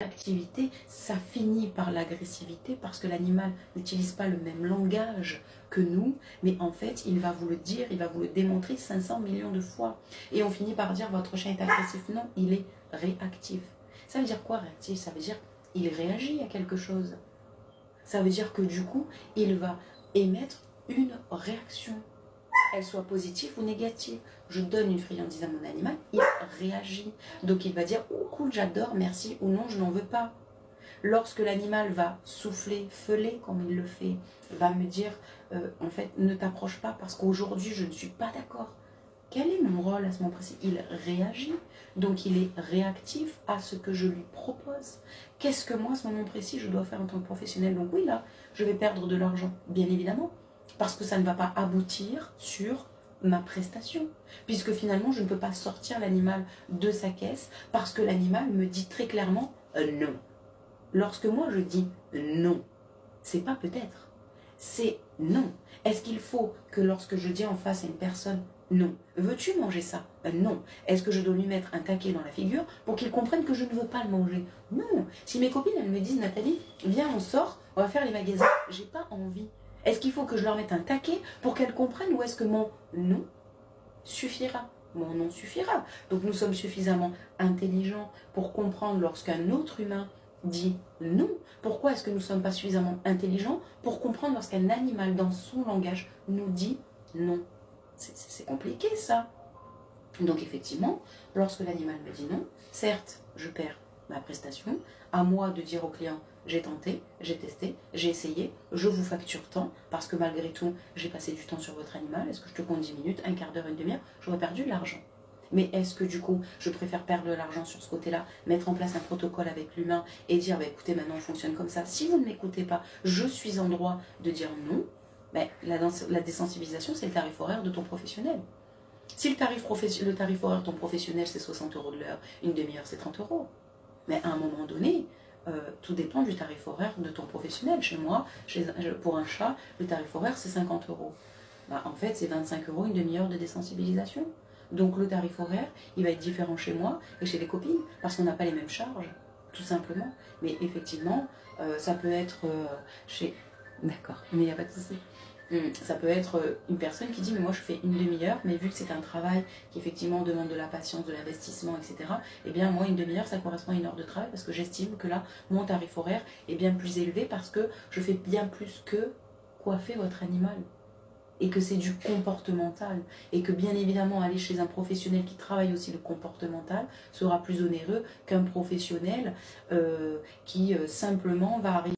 L'activité, ça finit par l'agressivité parce que l'animal n'utilise pas le même langage que nous, mais en fait, il va vous le dire, il va vous le démontrer 500 millions de fois. Et on finit par dire, votre chien est agressif. Non, il est réactif. Ça veut dire quoi, réactif? Ça veut dire, il réagit à quelque chose. Ça veut dire que du coup, il va émettre une réaction. Elle soit positive ou négative. Je donne une friandise à mon animal, il réagit. Donc il va dire, oh cool, j'adore, merci, ou non, je n'en veux pas. Lorsque l'animal va souffler, feuler comme il le fait, va me dire, en fait, ne t'approche pas parce qu'aujourd'hui, je ne suis pas d'accord. Quel est mon rôle à ce moment précis? Il réagit, donc il est réactif à ce que je lui propose. Qu'est-ce que moi, à ce moment précis, je dois faire en tant que professionnel? Donc oui, là, je vais perdre de l'argent, bien évidemment, parce que ça ne va pas aboutir sur ma prestation, puisque finalement, je ne peux pas sortir l'animal de sa caisse, parce que l'animal me dit très clairement non. Lorsque moi, je dis non, c'est pas peut-être, c'est non. Est-ce qu'il faut que lorsque je dis en face à une personne non, veux-tu manger ça? Non. Est-ce que je dois lui mettre un taquet dans la figure pour qu'il comprenne que je ne veux pas le manger? Non. Si mes copines, elles me disent, Nathalie, viens, on sort, on va faire les magasins, j'ai pas envie. Est-ce qu'il faut que je leur mette un taquet pour qu'elles comprennent, ou est-ce que mon non suffira? Mon non suffira. Donc nous sommes suffisamment intelligents pour comprendre lorsqu'un autre humain dit non. Pourquoi est-ce que nous ne sommes pas suffisamment intelligents pour comprendre lorsqu'un animal dans son langage nous dit non? C'est compliqué ça. Donc effectivement, lorsque l'animal me dit non, certes, je perds ma prestation. À moi de dire au client, j'ai tenté, j'ai testé, j'ai essayé, je vous facture tant, parce que malgré tout, j'ai passé du temps sur votre animal. Est-ce que je te compte 10 minutes, un quart d'heure, une demi-heure? J'aurais perdu de l'argent. Mais est-ce que du coup, je préfère perdre de l'argent sur ce côté-là, mettre en place un protocole avec l'humain et dire, bah, écoutez, maintenant on fonctionne comme ça. Si vous ne m'écoutez pas, je suis en droit de dire non. Ben, la désensibilisation, c'est le tarif horaire de ton professionnel. Si le tarif horaire de ton professionnel, c'est 60 € de l'heure, une demi-heure, c'est 30 €. Mais à un moment donné, tout dépend du tarif horaire de ton professionnel. Chez moi, pour un chat, le tarif horaire, c'est 50 €. Ben, en fait, c'est 25 € une demi-heure de désensibilisation. Donc le tarif horaire, il va être différent chez moi et chez les copines, parce qu'on n'a pas les mêmes charges, tout simplement. Mais effectivement, ça peut être chez... D'accord, mais il n'y a pas de souci. Ça peut être une personne qui dit, mais moi je fais une demi-heure, mais vu que c'est un travail qui effectivement demande de la patience, de l'investissement, etc., eh bien moi une demi-heure ça correspond à une heure de travail, parce que j'estime que là, mon tarif horaire est bien plus élevé, parce que je fais bien plus que coiffer votre animal. Et que c'est du comportemental, et que bien évidemment aller chez un professionnel qui travaille aussi le comportemental sera plus onéreux qu'un professionnel qui simplement va arriver